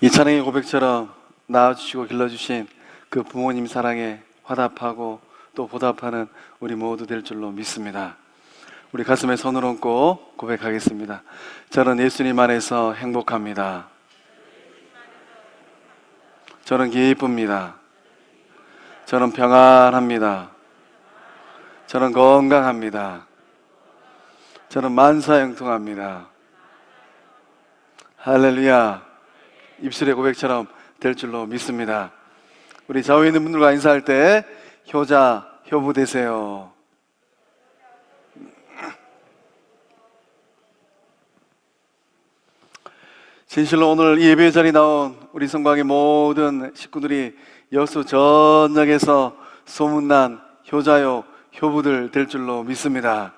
이 찬양의 고백처럼 낳아주시고 길러주신 그 부모님 사랑에 화답하고 또 보답하는 우리 모두 될 줄로 믿습니다. 우리 가슴에 손을 얹고 고백하겠습니다. 저는 예수님 안에서 행복합니다. 저는 기쁩니다. 저는 평안합니다. 저는 건강합니다. 저는 만사형통합니다. 할렐루야. 입술의 고백처럼 될 줄로 믿습니다. 우리 좌우에 있는 분들과 인사할 때 효자, 효부 되세요. 진실로 오늘 이 예배 자리에 나온 우리 성곽의 모든 식구들이 여수 전역에서 소문난 효자요, 효부들 될 줄로 믿습니다.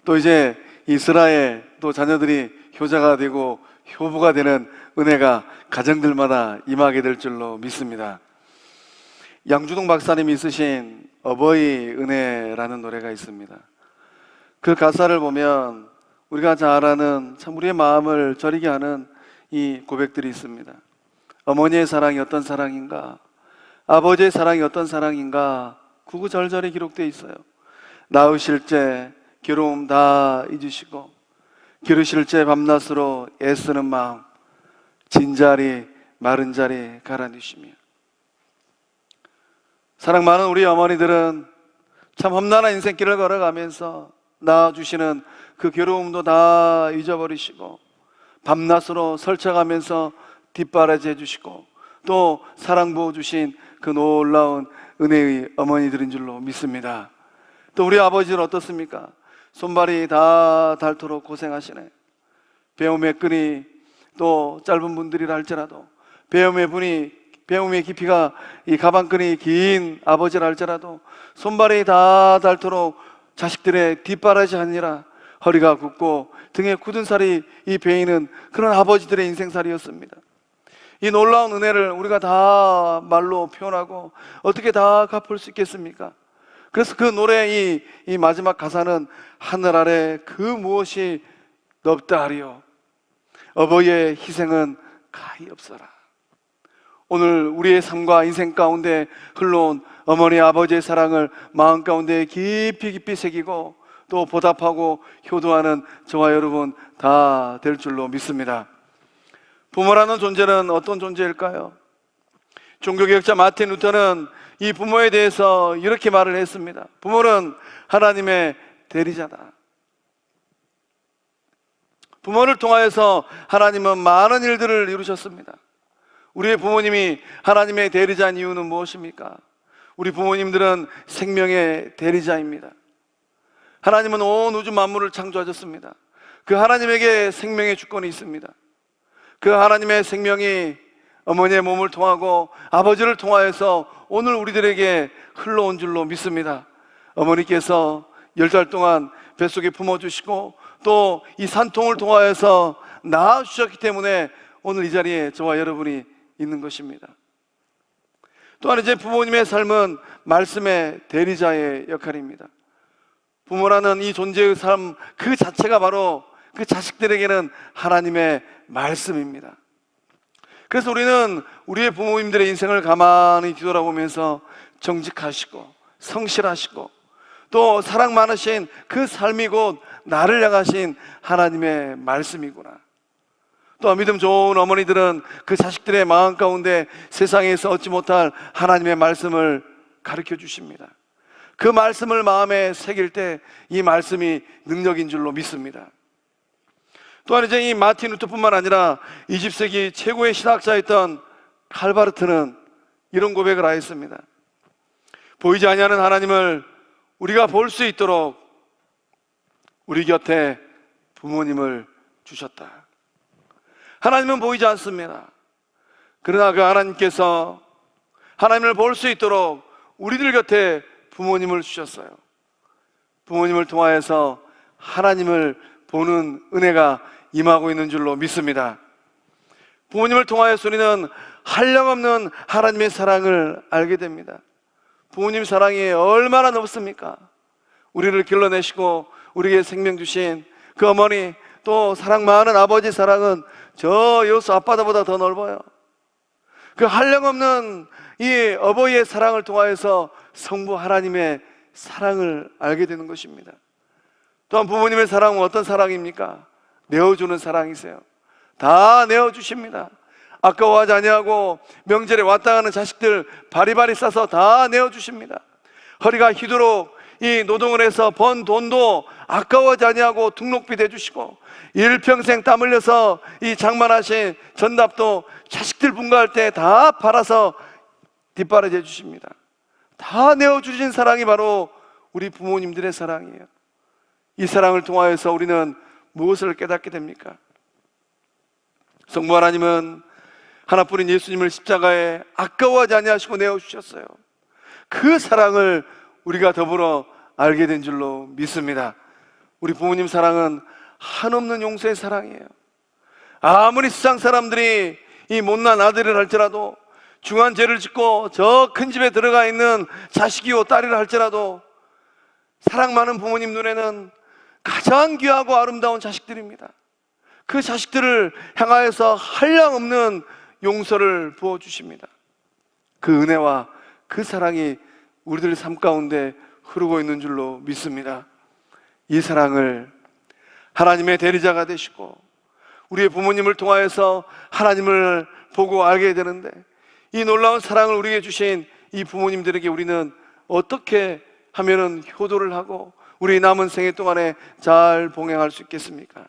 또 이제 이스라엘 또 자녀들이 효자가 되고 효부가 되는 은혜가 가정들마다 임하게 될 줄로 믿습니다. 양주동 박사님이 쓰신 어버이 은혜라는 노래가 있습니다. 그 가사를 보면 우리가 잘 아는 참 우리의 마음을 저리게 하는 이 고백들이 있습니다. 어머니의 사랑이 어떤 사랑인가, 아버지의 사랑이 어떤 사랑인가 구구절절히 기록되어 있어요. 낳으실 때 괴로움 다 잊으시고 기르실 때 밤낮으로 애쓰는 마음, 진자리 마른 자리 갈아주시며. 사랑 많은 우리 어머니들은 참 험난한 인생길을 걸어가면서 낳아주시는 그 괴로움도 다 잊어버리시고 밤낮으로 설쳐가면서 뒷바라지 해주시고 또 사랑 부어주신 그 놀라운 은혜의 어머니들인 줄로 믿습니다. 또 우리 아버지는 어떻습니까? 손발이 다 닳도록 고생하시네. 배움의 끈이 또 짧은 분들이라 할지라도 배움의 깊이가 이 가방끈이 긴 아버지라 할지라도 손발이 다 닳도록 자식들의 뒷바라지 하느라 허리가 굽고 등에 굳은 살이 이 베이는 그런 아버지들의 인생살이었습니다. 이 놀라운 은혜를 우리가 다 말로 표현하고 어떻게 다 갚을 수 있겠습니까? 그래서 그 노래의 이 마지막 가사는 하늘 아래 그 무엇이 넓다 하리요 어버이의 희생은 가히 없어라. 오늘 우리의 삶과 인생 가운데 흘러온 어머니 아버지의 사랑을 마음 가운데 깊이 깊이 새기고 또 보답하고 효도하는 저와 여러분 다 될 줄로 믿습니다. 부모라는 존재는 어떤 존재일까요? 종교개혁자 마틴 루터는 이 부모에 대해서 이렇게 말을 했습니다. 부모는 하나님의 대리자다. 부모를 통하여서 하나님은 많은 일들을 이루셨습니다. 우리의 부모님이 하나님의 대리자인 이유는 무엇입니까? 우리 부모님들은 생명의 대리자입니다. 하나님은 온 우주 만물을 창조하셨습니다. 그 하나님에게 생명의 주권이 있습니다. 그 하나님의 생명이 어머니의 몸을 통하고 아버지를 통하여서 오늘 우리들에게 흘러온 줄로 믿습니다. 어머니께서 10달 동안 뱃속에 품어주시고 또 이 산통을 통하여서 낳아주셨기 때문에 오늘 이 자리에 저와 여러분이 있는 것입니다. 또한 이제 부모님의 삶은 말씀의 대리자의 역할입니다. 부모라는 이 존재의 삶 그 자체가 바로 그 자식들에게는 하나님의 말씀입니다. 그래서 우리는 우리의 부모님들의 인생을 가만히 뒤돌아보면서 정직하시고 성실하시고 또 사랑 많으신 그 삶이 곧 나를 향하신 하나님의 말씀이구나. 또 믿음 좋은 어머니들은 그 자식들의 마음 가운데 세상에서 얻지 못할 하나님의 말씀을 가르쳐 주십니다. 그 말씀을 마음에 새길 때 이 말씀이 능력인 줄로 믿습니다. 또한 이제 이 마틴 루터뿐만 아니라 20세기 최고의 신학자였던 칼바르트는 이런 고백을 하였습니다. 보이지 아니하는 하나님을 우리가 볼 수 있도록 우리 곁에 부모님을 주셨다. 하나님은 보이지 않습니다. 그러나 그 하나님께서 하나님을 볼 수 있도록 우리들 곁에 부모님을 주셨어요. 부모님을 통하여서 하나님을 보는 은혜가 임하고 있는 줄로 믿습니다. 부모님을 통하여서 우리는 한량없는 하나님의 사랑을 알게 됩니다. 부모님 사랑이 얼마나 높습니까? 우리를 길러내시고 우리에게 생명 주신 그 어머니 또 사랑 많은 아버지 사랑은 저 여수 앞바다보다 더 넓어요. 그 한량없는 이 어버이의 사랑을 통하여서 성부 하나님의 사랑을 알게 되는 것입니다. 또한 부모님의 사랑은 어떤 사랑입니까? 내어주는 사랑이세요. 다 내어주십니다. 아까워하지 아니하고 명절에 왔다 가는 자식들 바리바리 싸서 다 내어주십니다. 허리가 휘도록 이 노동을 해서 번 돈도 아까워하지 아니하고 등록비 대주시고 일평생 땀 흘려서 이 장만하신 전답도 자식들 분가할 때 다 팔아서 뒷바라지 해주십니다. 다 내어주신 사랑이 바로 우리 부모님들의 사랑이에요. 이 사랑을 통하여서 우리는 무엇을 깨닫게 됩니까? 성부 하나님은 하나뿐인 예수님을 십자가에 아까워하지 아니하시고 내어주셨어요. 그 사랑을 우리가 더불어 알게 된 줄로 믿습니다. 우리 부모님 사랑은 한없는 용서의 사랑이에요. 아무리 세상 사람들이 이 못난 아들을 할지라도, 중한 죄를 짓고 저 큰 집에 들어가 있는 자식이요 딸이라 할지라도 사랑 많은 부모님 눈에는 가장 귀하고 아름다운 자식들입니다. 그 자식들을 향하여서 한량없는 용서를 부어주십니다. 그 은혜와 그 사랑이 우리들 삶 가운데 흐르고 있는 줄로 믿습니다. 이 사랑을 하나님의 대리자가 되시고 우리의 부모님을 통하여서 하나님을 보고 알게 되는데, 이 놀라운 사랑을 우리에게 주신 이 부모님들에게 우리는 어떻게 하면은 효도를 하고 우리 남은 생애 동안에 잘 봉행할 수 있겠습니까?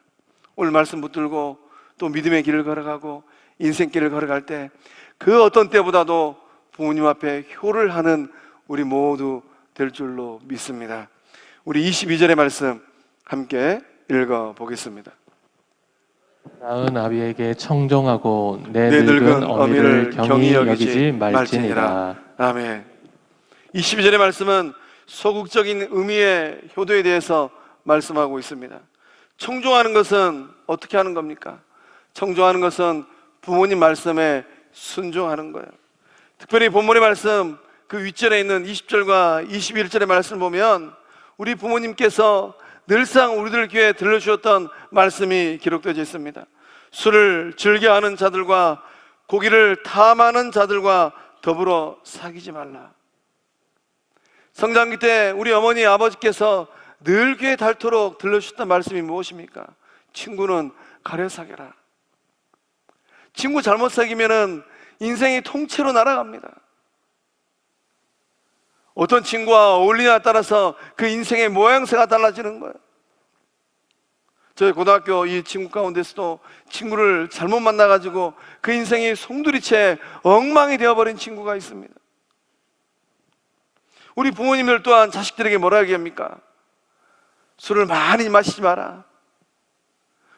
오늘 말씀 붙들고 또 믿음의 길을 걸어가고 인생길을 걸어갈 때 그 어떤 때보다도 부모님 앞에 효를 하는 우리 모두 될 줄로 믿습니다. 우리 22절의 말씀 함께 읽어보겠습니다. 낳은 아비에게 청종하고 내 늙은 어미를 경히 여기지 말지니라. 아멘. 22절의 말씀은 소극적인 의미의 효도에 대해서 말씀하고 있습니다. 청종하는 것은 어떻게 하는 겁니까? 청종하는 것은 부모님 말씀에 순종하는 거예요. 특별히 본문의 말씀 그 윗절에 있는 20절과 21절의 말씀을 보면 우리 부모님께서 늘상 우리들 귀에 들려주셨던 말씀이 기록되어 있습니다. 술을 즐겨하는 자들과 고기를 탐하는 자들과 더불어 사귀지 말라. 성장기 때 우리 어머니 아버지께서 늘 귀에 닳도록 들려주셨던 말씀이 무엇입니까? 친구는 가려 사귀라. 친구 잘못 사귀면은 인생이 통째로 날아갑니다. 어떤 친구와 어울리냐에 따라서 그 인생의 모양새가 달라지는 거예요. 저희 고등학교 이 친구 가운데서도 친구를 잘못 만나가지고 그 인생이 송두리째 엉망이 되어버린 친구가 있습니다. 우리 부모님들 또한 자식들에게 뭐라 얘기합니까? 술을 많이 마시지 마라.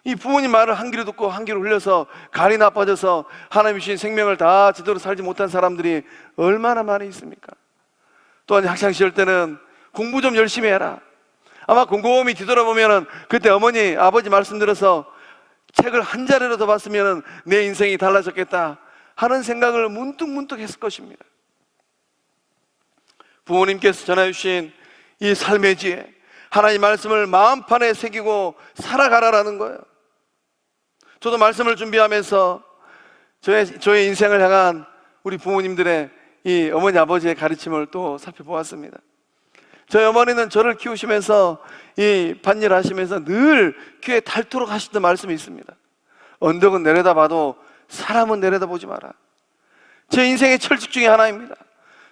이 부모님 말을 한 귀로 듣고 한 귀로 흘려서 간이 나빠져서 하나님 주신 생명을 다 제대로 살지 못한 사람들이 얼마나 많이 있습니까? 또한 학창시절 때는 공부 좀 열심히 해라. 아마 곰곰이 뒤돌아보면 그때 어머니 아버지 말씀 들어서 책을 한 자리로 더 봤으면 내 인생이 달라졌겠다 하는 생각을 문득 했을 것입니다. 부모님께서 전해 주신 이 삶의 지혜, 하나님 말씀을 마음판에 새기고 살아가라라는 거예요. 저도 말씀을 준비하면서 저의 인생을 향한 우리 부모님들의 이 어머니 아버지의 가르침을 또 살펴보았습니다. 저희 어머니는 저를 키우시면서 이 밭일 하시면서 늘 귀에 닳도록 하시던 말씀이 있습니다. 언덕은 내려다봐도 사람은 내려다보지 마라. 제 인생의 철칙 중에 하나입니다.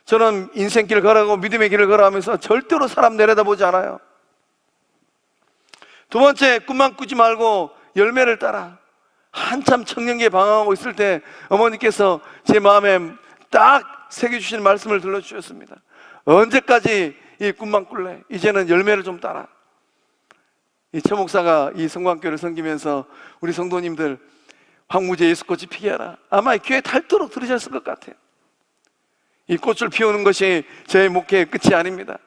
저는 인생길을 걸어가고 믿음의 길을 걸어가면서 절대로 사람 내려다보지 않아요. 두 번째, 꿈만 꾸지 말고 열매를 따라. 한참 청년기에 방황하고 있을 때 어머니께서 제 마음에 딱 새겨주시는 말씀을 들려주셨습니다. 언제까지 이 꿈만 꿀래? 이제는 열매를 좀 따라. 이 최 목사가 이 성광교를 섬기면서 우리 성도님들 황무지에 예수꽃이 피게 하라. 아마 귀에 닳도록 들으셨을 것 같아요. 이 꽃을 피우는 것이 제 목회의 끝이 아닙니다.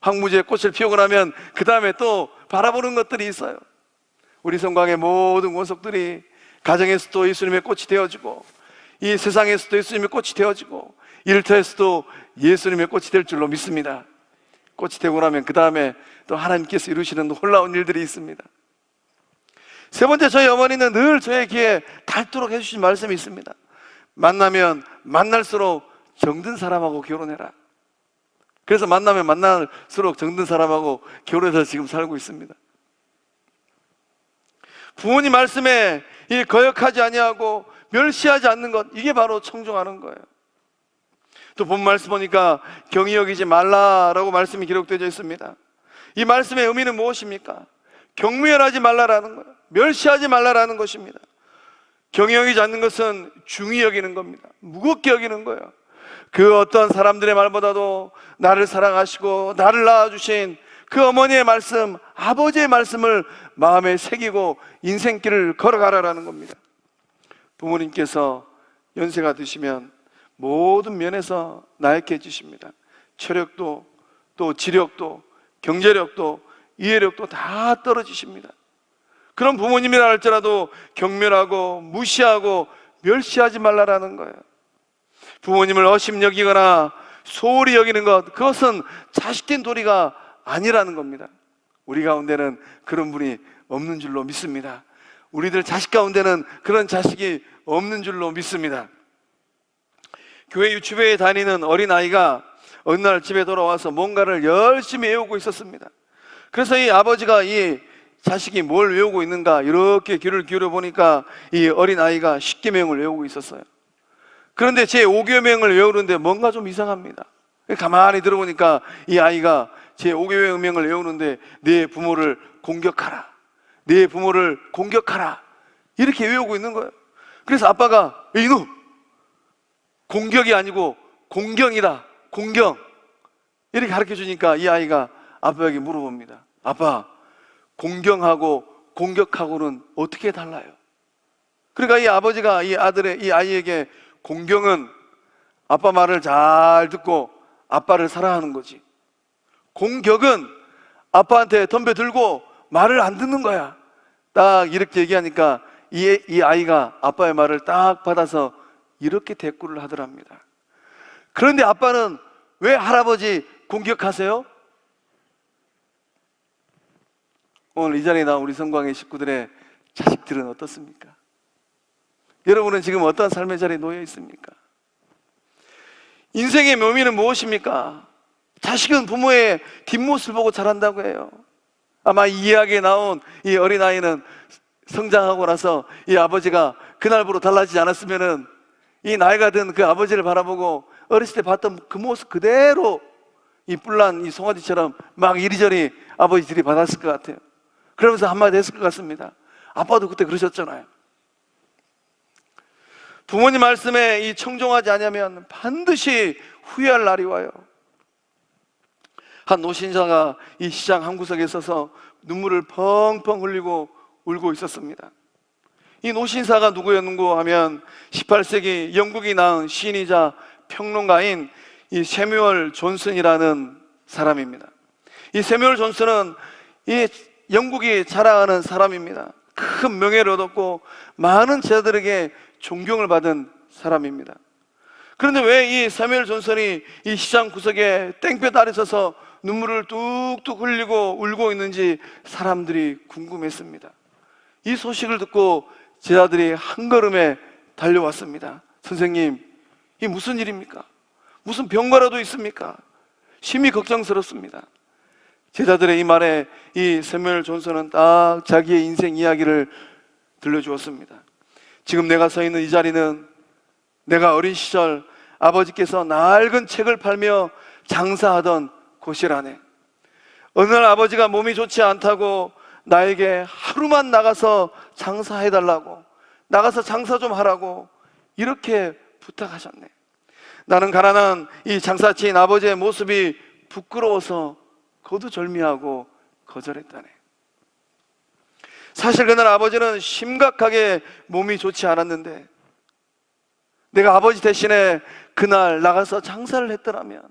황무지에 꽃을 피우고 나면 그 다음에 또 바라보는 것들이 있어요. 우리 성광의 모든 원석들이 가정에서도 예수님의 꽃이 되어지고 이 세상에서도 예수님의 꽃이 되어지고 일터에서도 예수님의 꽃이 될 줄로 믿습니다. 꽃이 되고 나면 그 다음에 또 하나님께서 이루시는 놀라운 일들이 있습니다. 세 번째, 저희 어머니는 늘 저의 귀에 닳도록 해주신 말씀이 있습니다. 만나면 만날수록 정든 사람하고 결혼해라. 그래서 만나면 만날수록 정든 사람하고 결혼해서 지금 살고 있습니다. 부모님 말씀에 이 거역하지 아니하고 멸시하지 않는 것, 이게 바로 청종하는 거예요. 또 본 말씀 보니까 경히 여기지 말라라고 말씀이 기록되어 있습니다. 이 말씀의 의미는 무엇입니까? 경멸하지 말라라는 거예요. 멸시하지 말라라는 것입니다. 경히 여기지 않는 것은 중히 여기는 겁니다. 무겁게 여기는 거예요. 그 어떤 사람들의 말보다도 나를 사랑하시고 나를 낳아주신 그 어머니의 말씀, 아버지의 말씀을 마음에 새기고 인생길을 걸어가라라는 겁니다. 부모님께서 연세가 드시면 모든 면에서 나약해 지십니다. 체력도, 또 지력도, 경제력도, 이해력도 다 떨어지십니다. 그런 부모님이라 할지라도 경멸하고 무시하고 멸시하지 말라라는 거예요. 부모님을 어심 여기거나 소홀히 여기는 것, 그것은 자식된 도리가 아니라는 겁니다. 우리 가운데는 그런 분이 없는 줄로 믿습니다. 우리들 자식 가운데는 그런 자식이 없는 줄로 믿습니다. 교회 유치부에 다니는 어린아이가 어느 날 집에 돌아와서 뭔가를 열심히 외우고 있었습니다. 그래서 이 아버지가 이 자식이 뭘 외우고 있는가 이렇게 귀를 기울여 보니까 이 어린아이가 10계명을 외우고 있었어요. 그런데 제 5계명을 외우는데 뭔가 좀 이상합니다. 가만히 들어보니까 이 아이가 제 5계명을 외우는데 내 부모를 공격하라, 내 부모를 공격하라 이렇게 외우고 있는 거예요. 그래서 아빠가 이놈, 공격이 아니고 공경이다, 공경 이렇게 가르쳐 주니까 이 아이가 아빠에게 물어봅니다. 아빠, 공경하고 공격하고는 어떻게 달라요? 그러니까 이 아버지가 이 아이에게 공경은 아빠 말을 잘 듣고 아빠를 사랑하는 거지, 공격은 아빠한테 덤벼들고 말을 안 듣는 거야. 딱 이렇게 얘기하니까 이 아이가 아빠의 말을 딱 받아서 이렇게 대꾸를 하더랍니다. 그런데 아빠는 왜 할아버지 공격하세요? 오늘 이 자리에 나온 우리 성광의 식구들의 자식들은 어떻습니까? 여러분은 지금 어떤 삶의 자리에 놓여 있습니까? 인생의 묘미는 무엇입니까? 자식은 부모의 뒷모습을 보고 자란다고 해요. 아마 이 이야기에 나온 이 어린아이는 성장하고 나서 이 아버지가 그날부로 달라지지 않았으면은 이 나이가 든 그 아버지를 바라보고 어렸을 때 봤던 그 모습 그대로 이 뿔난 이 송아지처럼 막 이리저리 아버지들이 받았을 것 같아요. 그러면서 한마디 했을 것 같습니다. 아빠도 그때 그러셨잖아요. 부모님 말씀에 이 청종하지 않으면 반드시 후회할 날이 와요. 한 노신사가 이 시장 한 구석에 서서 눈물을 펑펑 흘리고 울고 있었습니다. 이 노신사가 누구였는고 하면 18세기 영국이 낳은 시인이자 평론가인 이 세뮤얼 존슨이라는 사람입니다. 이 세뮤얼 존슨은 이 영국이 자랑하는 사람입니다. 큰 명예를 얻었고 많은 제자들에게 존경을 받은 사람입니다. 그런데 왜 이 세뮤얼 존슨이 이 시장 구석에 땡볕 아래 서서 눈물을 뚝뚝 흘리고 울고 있는지 사람들이 궁금했습니다. 이 소식을 듣고 제자들이 한 걸음에 달려왔습니다. 선생님, 이 무슨 일입니까? 무슨 병과라도 있습니까? 심히 걱정스럽습니다. 제자들의 이 말에 이 세뮤얼 존슨은 딱 자기의 인생 이야기를 들려주었습니다. 지금 내가 서 있는 이 자리는 내가 어린 시절 아버지께서 낡은 책을 팔며 장사하던 곳이라네. 어느 날 아버지가 몸이 좋지 않다고 나에게 하루만 나가서 장사해달라고, 나가서 장사 좀 하라고 이렇게 부탁하셨네. 나는 가난한 이 장사치인 아버지의 모습이 부끄러워서 거두절미하고 거절했다네. 사실 그날 아버지는 심각하게 몸이 좋지 않았는데 내가 아버지 대신에 그날 나가서 장사를 했더라면,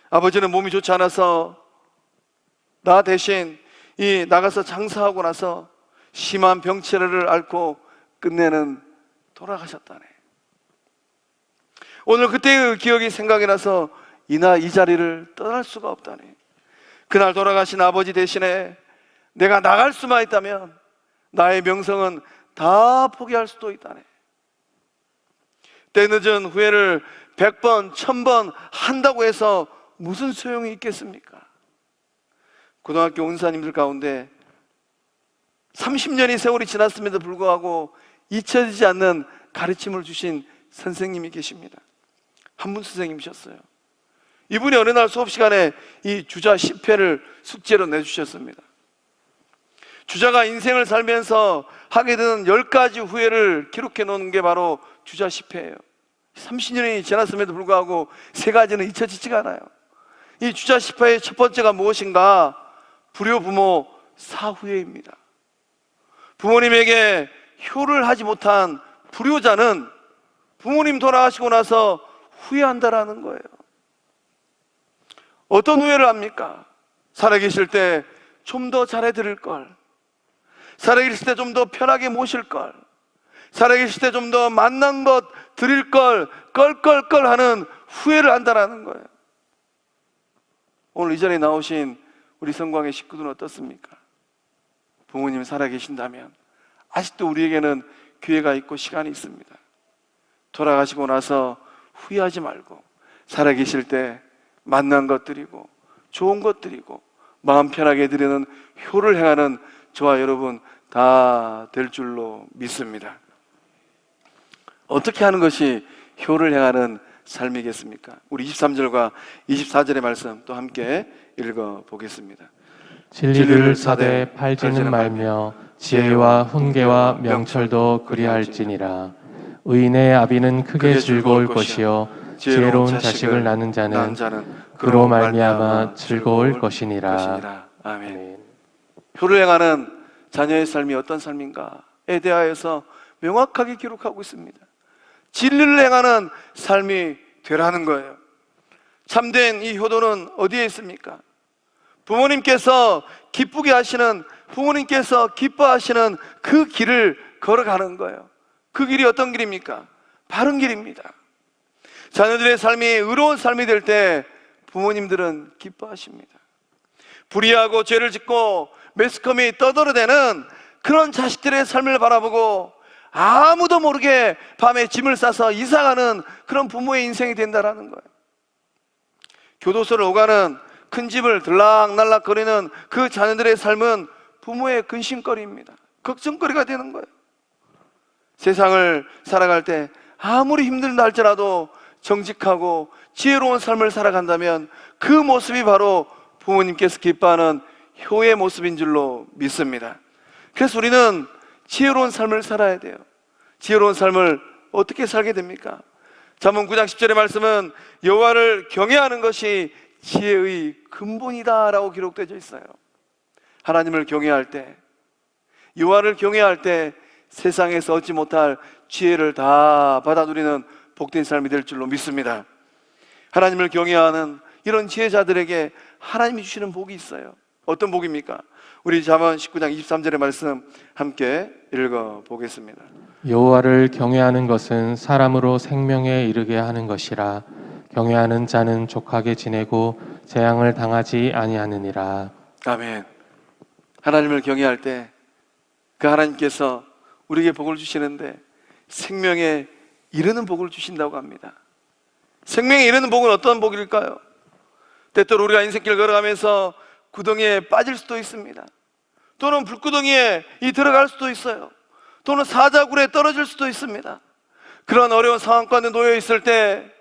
아버지는 몸이 좋지 않아서 나 대신 이 나가서 장사하고 나서 심한 병치레를 앓고 끝내는 돌아가셨다네. 오늘 그때의 기억이 생각이 나서 이 자리를 떠날 수가 없다네. 그날 돌아가신 아버지 대신에 내가 나갈 수만 있다면 나의 명성은 다 포기할 수도 있다네. 때늦은 후회를 100번, 1000번 한다고 해서 무슨 소용이 있겠습니까? 고등학교 은사님들 가운데 30년의 세월이 지났음에도 불구하고 잊혀지지 않는 가르침을 주신 선생님이 계십니다. 한문 선생님이셨어요. 이분이 어느 날 수업 시간에 이 주자 10회를 숙제로 내주셨습니다. 주자가 인생을 살면서 하게 되는 10가지 후회를 기록해 놓은 게 바로 주자 10회예요. 30년이 지났음에도 불구하고 3가지는 잊혀지지가 않아요. 이 주자 10회의 첫 번째가 무엇인가? 불효 부모 사후회입니다. 부모님에게 효를 하지 못한 불효자는 부모님 돌아가시고 나서 후회한다라는 거예요. 어떤 후회를 합니까? 살아계실 때 좀 더 잘해드릴 걸, 살아계실 때 좀 더 편하게 모실 걸, 살아계실 때 좀 더 만난 것 드릴 걸, 껄껄껄 하는 후회를 한다라는 거예요. 오늘 이 자리에 나오신 우리 성광의 식구들은 어떻습니까? 부모님이 살아계신다면 아직도 우리에게는 기회가 있고 시간이 있습니다. 돌아가시고 나서 후회하지 말고 살아계실 때 만난 것 드리고 좋은 것 드리고 마음 편하게 드리는 효를 행하는 저와 여러분 다 될 줄로 믿습니다. 어떻게 하는 것이 효를 행하는 삶이겠습니까? 우리 23절과 24절의 말씀 또 함께 읽어보겠습니다. 진리를 사되 팔지는 말며 지혜와 훈계와 명철도 그리할지니라. 의인의 아비는 크게 즐거울 것이요 지혜로운 자식을 낳는 자는 그로 말미암아 즐거울 것이니라. 아멘. 효를 행하는 자녀의 삶이 어떤 삶인가에 대하여서 명확하게 기록하고 있습니다. 진리를 행하는 삶이 되라는 거예요. 참된 이 효도는 어디에 있습니까? 부모님께서 기쁘게 하시는, 부모님께서 기뻐하시는 그 길을 걸어가는 거예요. 그 길이 어떤 길입니까? 바른 길입니다. 자녀들의 삶이 의로운 삶이 될 때 부모님들은 기뻐하십니다. 불의하고 죄를 짓고 매스컴이 떠들어대는 그런 자식들의 삶을 바라보고 아무도 모르게 밤에 짐을 싸서 이사가는 그런 부모의 인생이 된다라는 거예요. 교도소를 오가는 큰 집을 들락날락거리는 그 자녀들의 삶은 부모의 근심거리입니다. 걱정거리가 되는 거예요. 세상을 살아갈 때 아무리 힘들다 할지라도 정직하고 지혜로운 삶을 살아간다면 그 모습이 바로 부모님께서 기뻐하는 효의 모습인 줄로 믿습니다. 그래서 우리는 지혜로운 삶을 살아야 돼요. 지혜로운 삶을 어떻게 살게 됩니까? 잠언 9장 10절의 말씀은 여호와를 경외하는 것이 지혜의 근본이다라고 기록되어 있어요. 하나님을 경외할 때, 여호와를 경외할 때 세상에서 얻지 못할 지혜를 다 받아 누리는 복된 삶이 될 줄로 믿습니다. 하나님을 경외하는 이런 지혜자들에게 하나님이 주시는 복이 있어요. 어떤 복입니까? 우리 잠언 19장 23절의 말씀 함께 읽어보겠습니다. 여호와를 경외하는 것은 사람으로 생명에 이르게 하는 것이라. 경외하는 자는 족하게 지내고 재앙을 당하지 아니하느니라. 아멘. 하나님을 경외할 때 그 하나님께서 우리에게 복을 주시는데 생명에 이르는 복을 주신다고 합니다. 생명에 이르는 복은 어떤 복일까요? 때때로 우리가 인생길 걸어가면서 구덩이에 빠질 수도 있습니다. 또는 불구덩이에 들어갈 수도 있어요. 또는 사자굴에 떨어질 수도 있습니다. 그런 어려운 상황 가운데 놓여 있을 때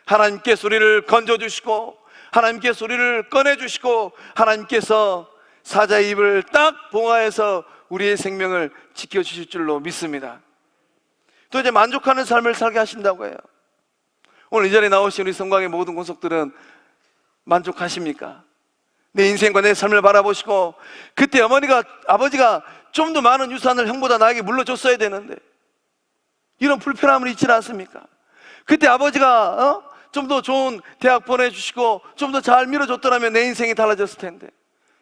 하나님께서 우리를 건져주시고 하나님께서 우리를 꺼내주시고 하나님께서 사자의 입을 딱 봉하여서 우리의 생명을 지켜주실 줄로 믿습니다. 또 이제 만족하는 삶을 살게 하신다고 해요. 오늘 이 자리에 나오신 우리 성광의 모든 권속들은 만족하십니까? 내 인생과 내 삶을 바라보시고 그때 아버지가 좀 더 많은 유산을 형보다 나에게 물려줬어야 되는데 이런 불편함을 잊지 않습니까? 그때 아버지가 좀 더 좋은 대학 보내주시고 좀 더 잘 밀어줬더라면 내 인생이 달라졌을 텐데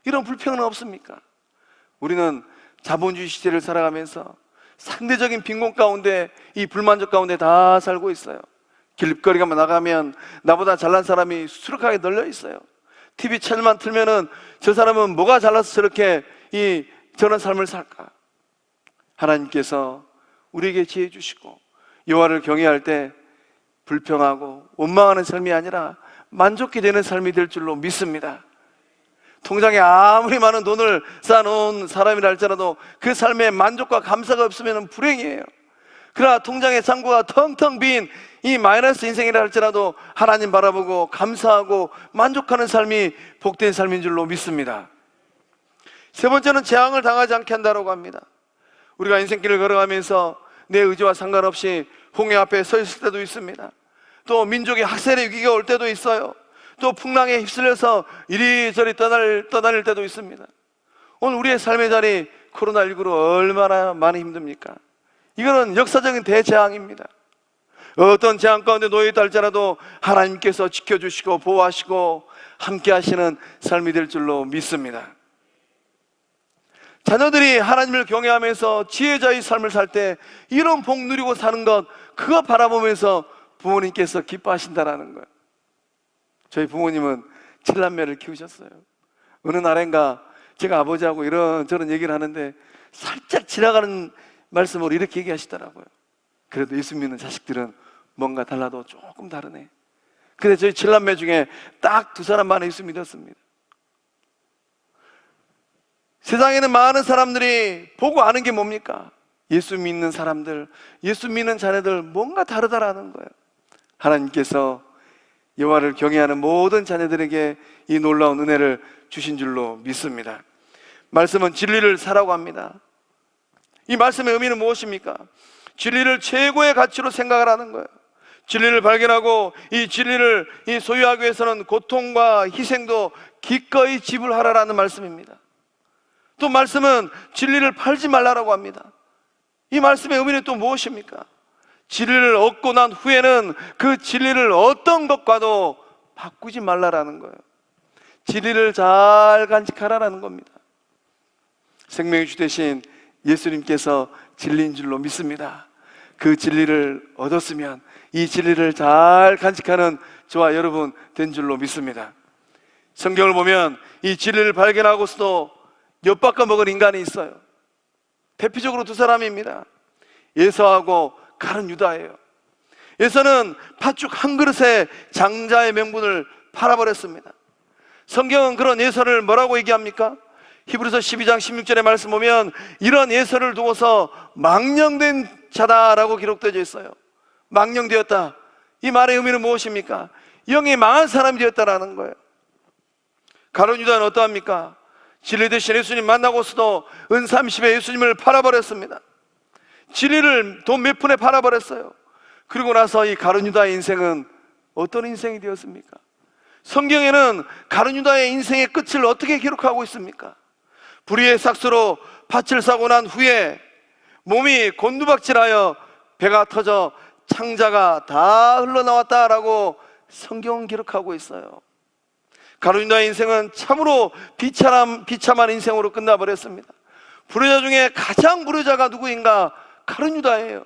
이런 불평은 없습니까? 우리는 자본주의 시대를 살아가면서 상대적인 빈곤 가운데 이 불만족 가운데 다 살고 있어요. 길거리가 나가면 나보다 잘난 사람이 수두룩하게 널려 있어요. TV 채널만 틀면은 저 사람은 뭐가 잘나서 저렇게 저런 삶을 살까? 하나님께서 우리에게 지혜 주시고 여호와를 경외할 때 불평하고 원망하는 삶이 아니라 만족이 되는 삶이 될 줄로 믿습니다. 통장에 아무리 많은 돈을 쌓아놓은 사람이라 할지라도 그 삶에 만족과 감사가 없으면 불행이에요. 그러나 통장에 창고가 텅텅 빈 이 마이너스 인생이라 할지라도 하나님 바라보고 감사하고 만족하는 삶이 복된 삶인 줄로 믿습니다. 세 번째는 재앙을 당하지 않게 한다고 합니다. 우리가 인생길을 걸어가면서 내 의지와 상관없이 홍해 앞에 서 있을 때도 있습니다. 또 민족의 학살의 위기가 올 때도 있어요. 또 풍랑에 휩쓸려서 이리저리 떠다닐 때도 있습니다. 오늘 우리의 삶의 자리 코로나19로 얼마나 많이 힘듭니까? 이거는 역사적인 대재앙입니다. 어떤 재앙 가운데 놓여있다 할지라도 하나님께서 지켜주시고 보호하시고 함께 하시는 삶이 될 줄로 믿습니다. 자녀들이 하나님을 경외하면서 지혜자의 삶을 살 때 이런 복 누리고 사는 것, 그거 바라보면서 부모님께서 기뻐하신다라는 거예요. 저희 부모님은 7남매를 키우셨어요. 어느 날인가 제가 아버지하고 이런저런 얘기를 하는데 살짝 지나가는 말씀으로 이렇게 얘기하시더라고요. 그래도 예수 믿는 자식들은 뭔가 달라도 조금 다르네. 근데 저희 7남매 중에 딱 2사람만 예수 믿었습니다. 세상에는 많은 사람들이 보고 아는 게 뭡니까? 예수 믿는 사람들, 예수 믿는 자녀들 뭔가 다르다라는 거예요. 하나님께서 여호와를 경외하는 모든 자녀들에게 이 놀라운 은혜를 주신 줄로 믿습니다. 말씀은 진리를 사라고 합니다. 이 말씀의 의미는 무엇입니까? 진리를 최고의 가치로 생각을 하는 거예요. 진리를 발견하고 이 진리를 소유하기 위해서는 고통과 희생도 기꺼이 지불하라라는 말씀입니다. 또 말씀은 진리를 팔지 말라라고 합니다. 이 말씀의 의미는 또 무엇입니까? 진리를 얻고 난 후에는 그 진리를 어떤 것과도 바꾸지 말라라는 거예요. 진리를 잘 간직하라라는 겁니다. 생명의 주 되신 예수님께서 진리인 줄로 믿습니다. 그 진리를 얻었으면 이 진리를 잘 간직하는 저와 여러분 된 줄로 믿습니다. 성경을 보면 이 진리를 발견하고서도 엿바꿔 먹은 인간이 있어요. 대표적으로 2사람입니다. 예서하고 가룟 유다예요. 예서는 팥죽 한 그릇에 장자의 명분을 팔아버렸습니다. 성경은 그런 예서를 뭐라고 얘기합니까? 히브리서 12장 16절의 말씀 보면 이런 예서를 두고서 망령된 자다라고 기록되어 있어요. 망령되었다. 이 말의 의미는 무엇입니까? 영이 망한 사람이 되었다라는 거예요. 가룟 유다는 어떠합니까? 진리 되신 예수님 만나고서도 은 30에 예수님을 팔아버렸습니다. 진리를 돈 몇 푼에 팔아버렸어요. 그리고 나서 이 가룟 유다의 인생은 어떤 인생이 되었습니까? 성경에는 가룟 유다의 인생의 끝을 어떻게 기록하고 있습니까? 불의의 삭수로 밭을 사고 난 후에 몸이 곤두박질하여 배가 터져 창자가 다 흘러나왔다라고 성경은 기록하고 있어요. 가룟 유다의 인생은 참으로 비참한 인생으로 끝나버렸습니다. 불효자 중에 가장 불효자가 누구인가? 가룟 유다예요.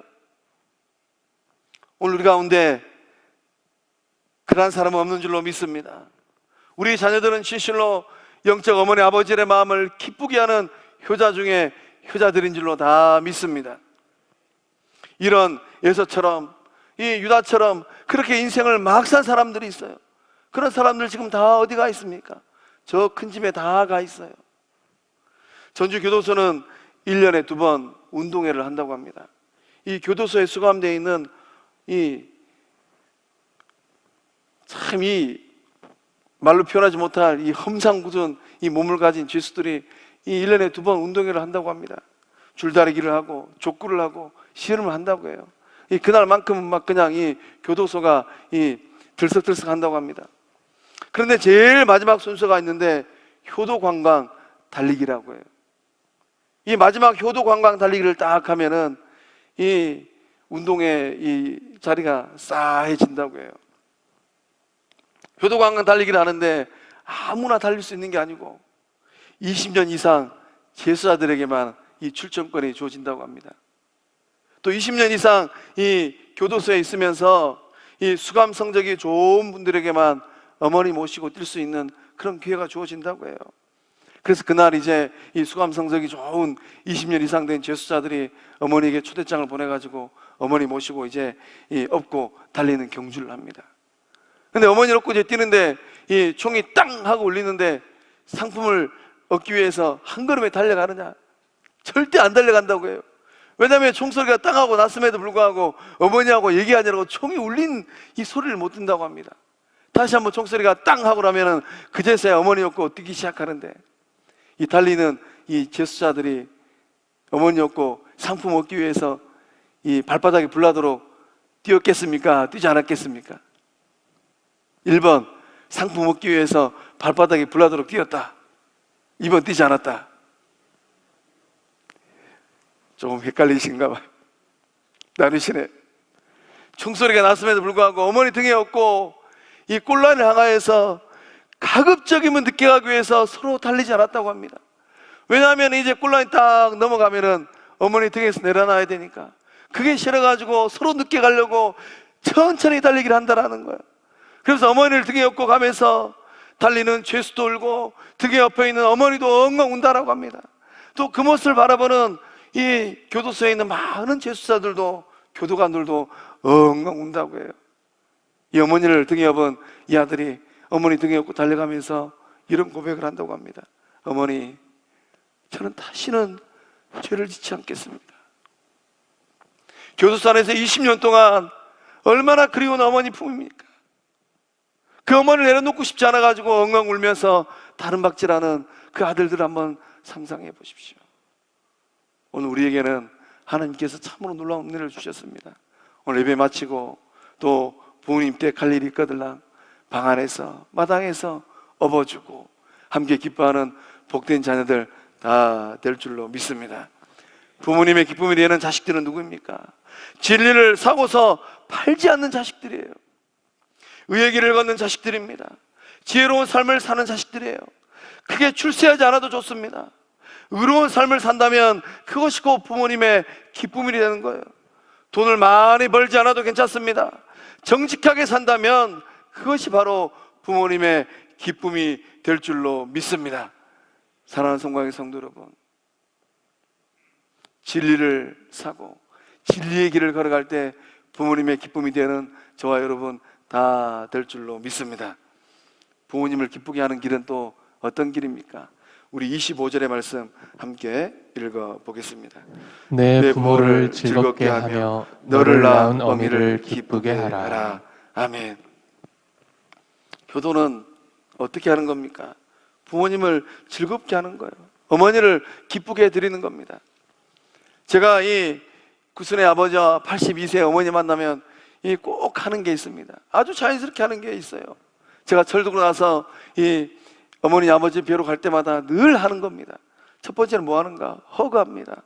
오늘 우리 가운데 그러한 사람은 없는 줄로 믿습니다. 우리 자녀들은 진실로 영적 어머니 아버지의 마음을 기쁘게 하는 효자 중에 효자들인 줄로 다 믿습니다. 이런 예서처럼 이 유다처럼 그렇게 인생을 막 산 사람들이 있어요. 그런 사람들 지금 다 어디 가 있습니까? 저 큰 집에 다 가 있어요. 전주교도소는 1년에 2번 운동회를 한다고 합니다. 이 교도소에 수감되어 있는 이 말로 표현하지 못할 이 험상궂은 이 몸을 가진 죄수들이 이 1년에 2번 운동회를 한다고 합니다. 줄다리기를 하고 족구를 하고 씨름을 한다고 해요. 이 그날만큼은 막 그냥 이 교도소가 이 들썩들썩 한다고 합니다. 그런데 제일 마지막 순서가 있는데 효도관광 달리기라고 해요. 이 마지막 효도관광 달리기를 딱 하면은 이 운동회 이 자리가 싸해진다고 해요. 효도관광 달리기를 하는데 아무나 달릴 수 있는 게 아니고 20년 이상 재수자들에게만 이 출전권이 주어진다고 합니다. 또 20년 이상 이 교도소에 있으면서 이 수감 성적이 좋은 분들에게만 어머니 모시고 뛸 수 있는 그런 기회가 주어진다고 해요. 그래서 그날 이제 이 수감 성적이 좋은 20년 이상 된 재수자들이 어머니에게 초대장을 보내가지고 어머니 모시고 이제 이 업고 달리는 경주를 합니다. 근데 어머니를 업고 이제 뛰는데 이 총이 땅 하고 울리는데 상품을 얻기 위해서 한 걸음에 달려가느냐? 절대 안 달려간다고 해요. 왜냐하면 총소리가 땅 하고 났음에도 불구하고 어머니하고 얘기하느라고 총이 울린 이 소리를 못 듣는다고 합니다. 다시 한번 총소리가 땅 하고 나면은 그제서야 어머니 얻고 뛰기 시작하는데, 이 달리는 이 재수자들이 어머니 얻고 상품 얻기 위해서 이 발바닥이 불나도록 뛰었겠습니까? 뛰지 않았겠습니까? 1번, 상품 얻기 위해서 발바닥이 불나도록 뛰었다. 2번, 뛰지 않았다. 조금 헷갈리신가 봐요. 나누시네. 총소리가 났음에도 불구하고 어머니 등에 업고 이 꼴란을 향하여서 가급적이면 늦게 가기 위해서 서로 달리지 않았다고 합니다. 왜냐하면 이제 꼴란이 딱 넘어가면은 어머니 등에서 내려놔야 되니까 그게 싫어가지고 서로 늦게 가려고 천천히 달리기를 한다라는 거예요. 그래서 어머니를 등에 업고 가면서 달리는 죄수도 울고 등에 엎여 있는 어머니도 엉엉 운다라고 합니다. 또 그 모습을 바라보는 이 교도소에 있는 많은 재수자들도, 교도관들도 엉엉 운다고 해요. 이 어머니를 등에 업은 이 아들이 어머니 등에 업고 달려가면서 이런 고백을 한다고 합니다. 어머니, 저는 다시는 죄를 짓지 않겠습니다. 교도소 안에서 20년 동안 얼마나 그리운 어머니 품입니까? 그 어머니를 내려놓고 싶지 않아가지고 엉엉 울면서 다른 박질하는 그 아들들을 한번 상상해 보십시오. 오늘 우리에게는 하나님께서 참으로 놀라운 은혜를 주셨습니다. 오늘 예배 마치고 또 부모님 댁 갈 일이 있거들랑 방 안에서 마당에서 업어주고 함께 기뻐하는 복된 자녀들 다 될 줄로 믿습니다. 부모님의 기쁨이 되는 자식들은 누구입니까? 진리를 사고서 팔지 않는 자식들이에요. 의의 길을 걷는 자식들입니다. 지혜로운 삶을 사는 자식들이에요. 크게 출세하지 않아도 좋습니다. 의로운 삶을 산다면 그것이 곧 부모님의 기쁨이 되는 거예요. 돈을 많이 벌지 않아도 괜찮습니다. 정직하게 산다면 그것이 바로 부모님의 기쁨이 될 줄로 믿습니다. 사랑하는 성광의 성도 여러분, 진리를 사고 진리의 길을 걸어갈 때 부모님의 기쁨이 되는 저와 여러분 다 될 줄로 믿습니다. 부모님을 기쁘게 하는 길은 또 어떤 길입니까? 우리 25절의 말씀 함께 읽어보겠습니다. 내 부모를 즐겁게 하며 너를 낳은 어미를 기쁘게 하라. 아멘. 효도는 어떻게 하는 겁니까? 부모님을 즐겁게 하는 거예요. 어머니를 기쁘게 해드리는 겁니다. 제가 이 구순의 아버지와 82세 어머니 만나면 꼭 하는 게 있습니다. 아주 자연스럽게 하는 게 있어요. 제가 철들고 나서 이 어머니 아버지 뵈러 갈 때마다 늘 하는 겁니다. 첫 번째는 뭐 하는가? 허그합니다.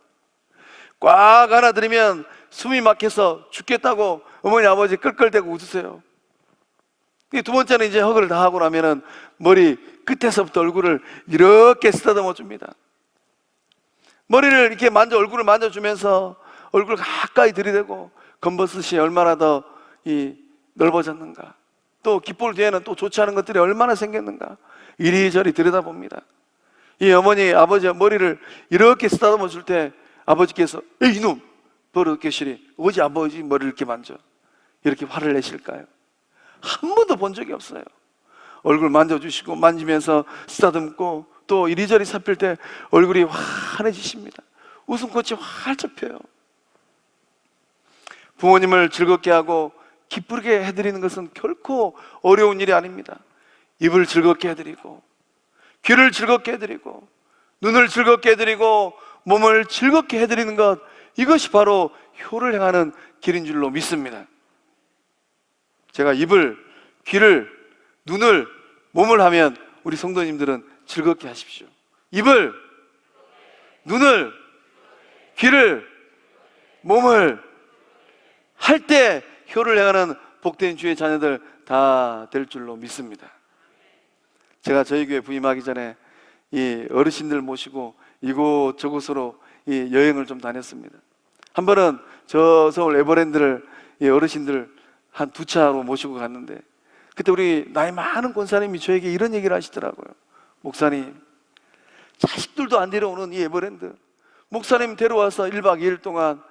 꽉 안아드리면 숨이 막혀서 죽겠다고 어머니 아버지 끌끌대고 웃으세요. 두 번째는 이제 허그를 다 하고 나면은 머리 끝에서부터 얼굴을 이렇게 쓰다듬어 줍니다. 머리를 이렇게 얼굴을 만져주면서 얼굴 가까이 들이대고 검버섯이 얼마나 더 넓어졌는가, 또 귓볼 뒤에는 또 좋지 않은 것들이 얼마나 생겼는가 이리저리 들여다봅니다. 이 어머니 아버지 머리를 이렇게 쓰다듬어 줄 때 아버지께서 에이 이놈 버릇개시리 어지 아버지 머리를 이렇게 만져 이렇게 화를 내실까요? 한 번도 본 적이 없어요. 얼굴 만져주시고 만지면서 쓰다듬고 또 이리저리 살필 때 얼굴이 환해지십니다. 웃음꽃이 활짝 펴요. 부모님을 즐겁게 하고 기쁘게 해드리는 것은 결코 어려운 일이 아닙니다. 입을 즐겁게 해드리고 귀를 즐겁게 해드리고 눈을 즐겁게 해드리고 몸을 즐겁게 해드리는 것, 이것이 바로 효를 행하는 길인 줄로 믿습니다. 제가 입을, 귀를, 눈을, 몸을 하면 우리 성도님들은 즐겁게 하십시오. 입을, 눈을, 귀를, 몸을 할 때 효를 행하는 복된 주의 자녀들 다 될 줄로 믿습니다. 제가 저희 교회 부임하기 전에 이 어르신들 모시고 이곳저곳으로 이 여행을 좀 다녔습니다. 한 번은 저 서울 에버랜드를 이 어르신들 한 2차로 모시고 갔는데, 그때 우리 나이 많은 권사님이 저에게 이런 얘기를 하시더라고요. 목사님, 자식들도 안 데려오는 이 에버랜드, 목사님 데려와서 1박 2일 동안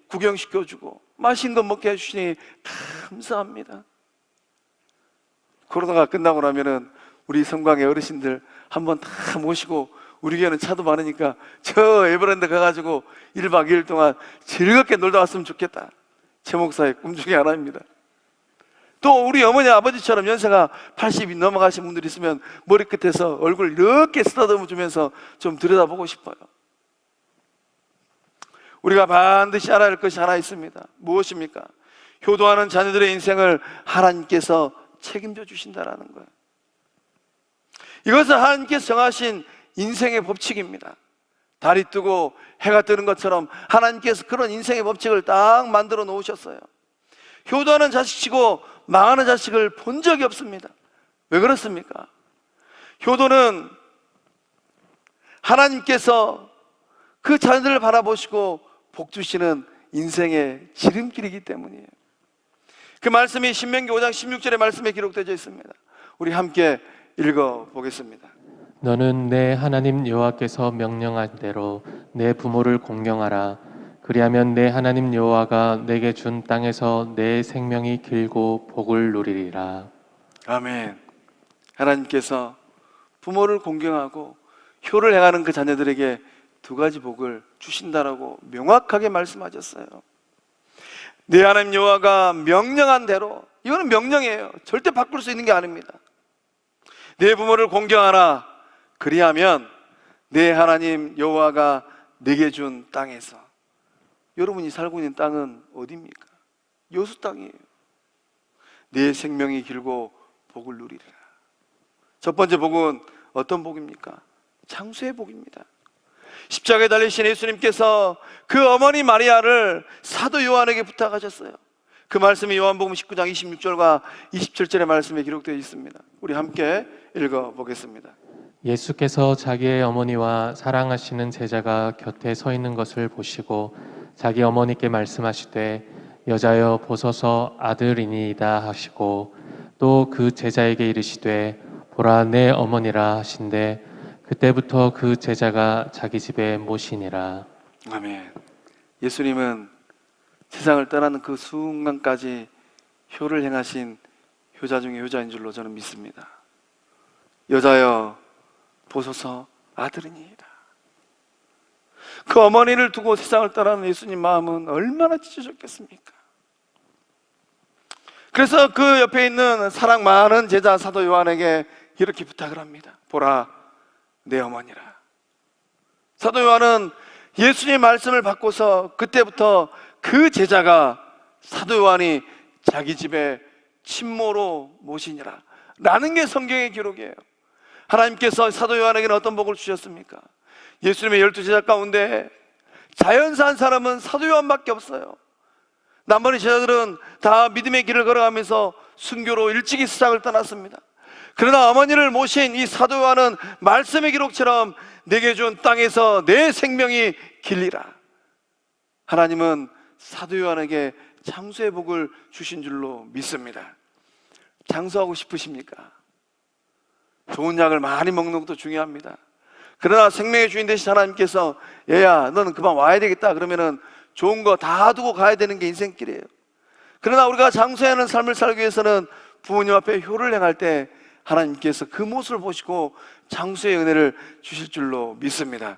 구경시켜주고 맛있는 거 먹게 해주시니 감사합니다. 코로나가 끝나고 나면은 우리 성광의 어르신들 한번 다 모시고, 우리 교회는 차도 많으니까 저 에버랜드 가가지고 1박 2일 동안 즐겁게 놀다 왔으면 좋겠다. 최 목사의 꿈 중에 하나입니다. 또 우리 어머니 아버지처럼 연세가 80이 넘어가신 분들이 있으면 머리끝에서 얼굴 이렇게 쓰다듬어 주면서 좀 들여다보고 싶어요. 우리가 반드시 알아야 할 것이 하나 있습니다. 무엇입니까? 효도하는 자녀들의 인생을 하나님께서 책임져 주신다라는 거예요. 이것은 하나님께서 정하신 인생의 법칙입니다. 달이 뜨고 해가 뜨는 것처럼 하나님께서 그런 인생의 법칙을 딱 만들어 놓으셨어요. 효도하는 자식치고 망하는 자식을 본 적이 없습니다. 왜 그렇습니까? 효도는 하나님께서 그 자녀들을 바라보시고 복 주시는 인생의 지름길이기 때문이에요. 그 말씀이 신명기 5장 16절의 말씀에 기록되어 있습니다. 우리 함께 읽어보겠습니다. 너는 내 하나님 여호와께서 명령한 대로 내 부모를 공경하라. 그리하면 내 하나님 여호와가 내게 준 땅에서 내 생명이 길고 복을 누리리라. 아멘. 하나님께서 부모를 공경하고 효를 행하는 그 자녀들에게 두 가지 복을 주신다라고 명확하게 말씀하셨어요. 내 하나님 여호와가 명령한 대로, 이거는 명령이에요. 절대 바꿀 수 있는 게 아닙니다. 내 부모를 공경하라. 그리하면 내 하나님 여호와가 내게 준 땅에서, 여러분이 살고 있는 땅은 어디입니까? 여수 땅이에요. 내 생명이 길고 복을 누리리라. 첫 번째 복은 어떤 복입니까? 장수의 복입니다. 십자가에 달리신 예수님께서 그 어머니 마리아를 사도 요한에게 부탁하셨어요. 그 말씀이 요한복음 19장 26절과 27절의 말씀에 기록되어 있습니다. 우리 함께 읽어보겠습니다. 예수께서 자기의 어머니와 사랑하시는 제자가 곁에 서 있는 것을 보시고 자기 어머니께 말씀하시되 여자여 보소서 아들이니이다 하시고 또 그 제자에게 이르시되 보라 내 어머니라 하신대 그때부터 그 제자가 자기 집에 모시니라. 아멘. 예수님은 세상을 떠나는 그 순간까지 효를 행하신 효자 중에 효자인 줄로 저는 믿습니다. 여자여 보소서 아들이니이다. 그 어머니를 두고 세상을 떠나는 예수님 마음은 얼마나 찢어졌겠습니까? 그래서 그 옆에 있는 사랑 많은 제자 사도 요한에게 이렇게 부탁을 합니다. 보라 내 어머니라. 사도 요한은 예수님 말씀을 받고서 그때부터 그 제자가 사도 요한이 자기 집에 친모로 모시니라 라는 게 성경의 기록이에요. 하나님께서 사도 요한에게는 어떤 복을 주셨습니까? 예수님의 12제자 가운데 자연사한 사람은 사도 요한밖에 없어요. 나머지 제자들은 다 믿음의 길을 걸어가면서 순교로 일찍이 세상을 떠났습니다. 그러나 어머니를 모신 이 사도 요한은 말씀의 기록처럼 내게 준 땅에서 내 생명이 길리라. 하나님은 사도 요한에게 장수의 복을 주신 줄로 믿습니다. 장수하고 싶으십니까? 좋은 약을 많이 먹는 것도 중요합니다. 그러나 생명의 주인 되신 하나님께서 얘야 너는 그만 와야 되겠다 그러면은 좋은 거 다 두고 가야 되는 게 인생길이에요. 그러나 우리가 장수하는 삶을 살기 위해서는 부모님 앞에 효를 행할 때 하나님께서 그 모습을 보시고 장수의 은혜를 주실 줄로 믿습니다.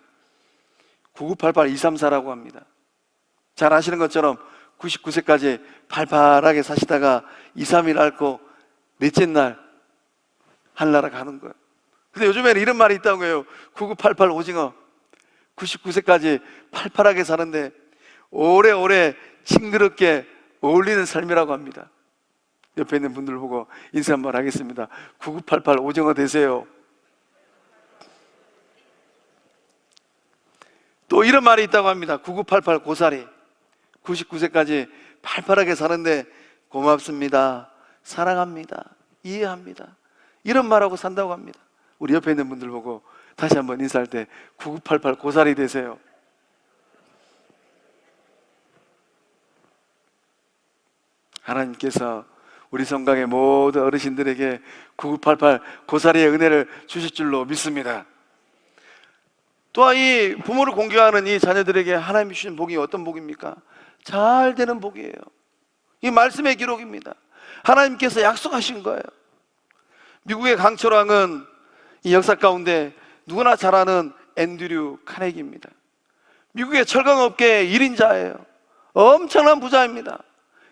9988234라고 합니다. 잘 아시는 것처럼 99세까지 팔팔하게 사시다가 2, 3일 앓고 넷째 날 하늘나라 가는 거예요. 근데 요즘에는 이런 말이 있다고 해요. 9988 오징어 99세까지 팔팔하게 사는데 오래오래 징그럽게 어울리는 삶이라고 합니다. 옆에 있는 분들 보고 인사 한번 하겠습니다. 9988 오징어 되세요. 또 이런 말이 있다고 합니다. 9988 고사리 99세까지 팔팔하게 사는데 고맙습니다, 사랑합니다, 이해합니다 이런 말하고 산다고 합니다. 우리 옆에 있는 분들 보고 다시 한번 인사할 때 9988 고사리 되세요. 하나님께서 우리 성강의 모든 어르신들에게 9988 고사리의 은혜를 주실 줄로 믿습니다. 또한 이 부모를 공경하는 이 자녀들에게 하나님이 주신 복이 어떤 복입니까? 잘 되는 복이에요. 이 말씀의 기록입니다. 하나님께서 약속하신 거예요. 미국의 강철왕은 이 역사 가운데 누구나 잘 아는 앤드류 카네기입니다. 미국의 철강업계의 1인자예요. 엄청난 부자입니다.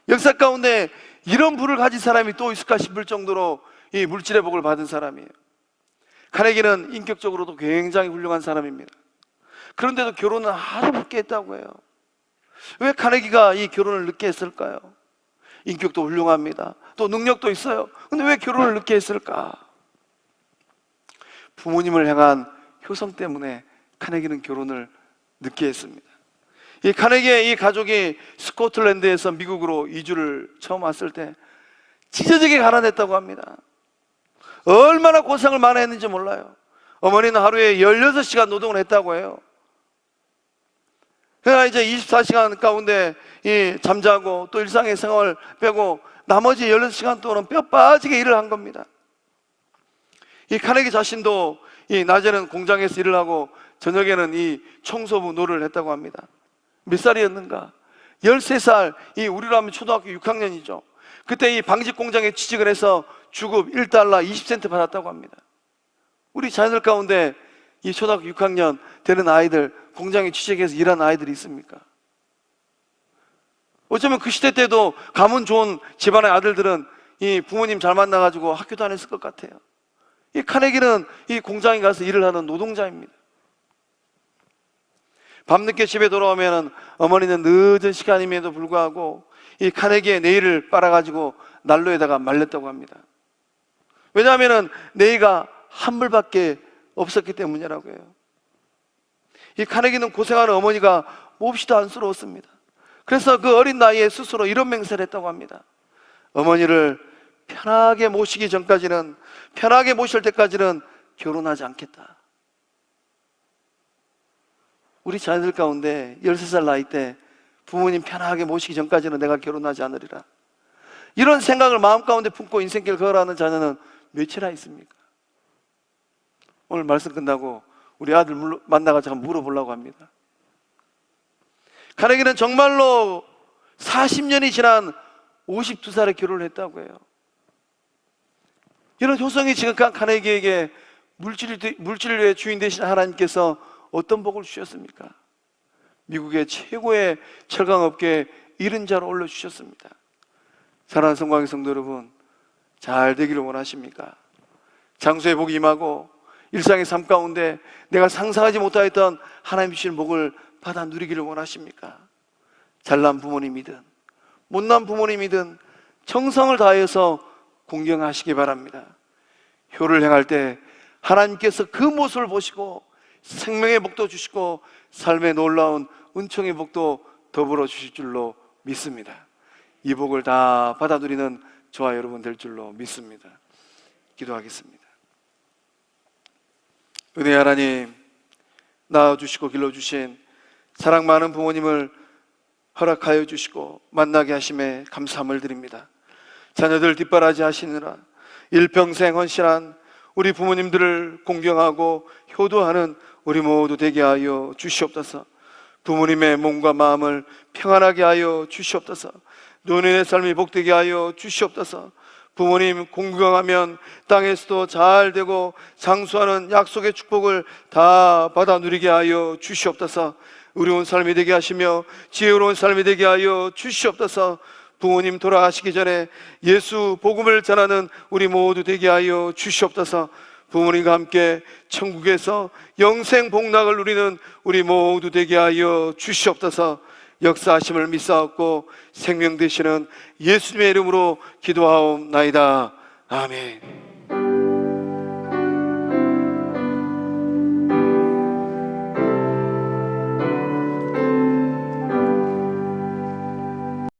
역사 가운데 이런 부를 가진 사람이 또 있을까 싶을 정도로 이 물질의 복을 받은 사람이에요. 카네기는 인격적으로도 굉장히 훌륭한 사람입니다. 그런데도 결혼을 아주 늦게 했다고 해요. 왜 카네기가 이 결혼을 늦게 했을까요? 인격도 훌륭합니다. 또 능력도 있어요. 근데 왜 결혼을 늦게 했을까? 부모님을 향한 효성 때문에 카네기는 결혼을 늦게 했습니다. 이 카네기의 이 가족이 스코틀랜드에서 미국으로 이주를 처음 왔을 때 찢어지게 가난했다고 합니다. 얼마나 고생을 많이 했는지 몰라요. 어머니는 하루에 16시간 노동을 했다고 해요. 그러나 이제 24시간 가운데 이 잠자고 또 일상의 생활을 빼고 나머지 16시간 동안 뼈 빠지게 일을 한 겁니다. 이 카네기 자신도 이 낮에는 공장에서 일을 하고 저녁에는 이 청소부 노릇을 했다고 합니다. 몇 살이었는가? 13살, 이 우리로 하면 초등학교 6학년이죠. 그때 이 방직 공장에 취직을 해서 주급 1달러 20센트 받았다고 합니다. 우리 자녀들 가운데 이 초등학교 6학년 되는 아이들, 공장에 취직해서 일하는 아이들이 있습니까? 어쩌면 그 시대 때도 가문 좋은 집안의 아들들은 이 부모님 잘 만나가지고 학교 다녔을 것 같아요. 이 카네기는 이 공장에 가서 일을 하는 노동자입니다. 밤늦게 집에 돌아오면 어머니는 늦은 시간임에도 불구하고 이 카네기의 네일을 빨아가지고 난로에다가 말렸다고 합니다. 왜냐하면 네이가 한 불밖에 없었기 때문이라고 해요. 이 카네기는 고생하는 어머니가 몹시도 안쓰러웠습니다. 그래서 그 어린 나이에 스스로 이런 맹세를 했다고 합니다. 어머니를 편하게 모시기 전까지는, 편하게 모실 때까지는 결혼하지 않겠다. 우리 자녀들 가운데 13살 나이 때 부모님 편하게 모시기 전까지는 내가 결혼하지 않으리라, 이런 생각을 마음 가운데 품고 인생길 걸어가는 자녀는 몇이나 있습니까? 오늘 말씀 끝나고 우리 아들 만나가지고 한번 물어보려고 합니다. 카네기는 정말로 40년이 지난 52살에 결혼을 했다고 해요. 이런 효성이 지극한 카네기에게 물질의 주인 되신 하나님께서 어떤 복을 주셨습니까? 미국의 최고의 철강업계에 1인자로 올려주셨습니다. 사랑하는 성광의 성도 여러분, 잘 되기를 원하십니까? 장수의 복이 임하고 일상의 삶 가운데 내가 상상하지 못하였던 하나님 주신 복을 받아 누리기를 원하십니까? 잘난 부모님이든 못난 부모님이든 정성을 다해서 공경하시기 바랍니다. 효를 행할 때 하나님께서 그 모습을 보시고 생명의 복도 주시고 삶의 놀라운 은총의 복도 더불어 주실 줄로 믿습니다. 이 복을 다 받아 누리는 저와 여러분 될 줄로 믿습니다. 기도하겠습니다. 은혜의 하나님, 낳아주시고 길러주신 사랑 많은 부모님을 허락하여 주시고 만나게 하심에 감사함을 드립니다. 자녀들 뒷바라지 하시느라 일평생 헌신한 우리 부모님들을 공경하고 효도하는 우리 모두 되게 하여 주시옵소서. 부모님의 몸과 마음을 평안하게 하여 주시옵소서. 노년의 삶이 복되게 하여 주시옵소서. 부모님 공경하면 땅에서도 잘 되고 장수하는 약속의 축복을 다 받아 누리게 하여 주시옵소서. 의로운 삶이 되게 하시며 지혜로운 삶이 되게 하여 주시옵소서. 부모님 돌아가시기 전에 예수 복음을 전하는 우리 모두 되게 하여 주시옵소서. 부모님과 함께 천국에서 영생 복락을 누리는 우리 모두 되게 하여 주시옵소서. 역사하심을 믿사옵고 생명 되시는 예수님의 이름으로 기도하옵나이다. 아멘.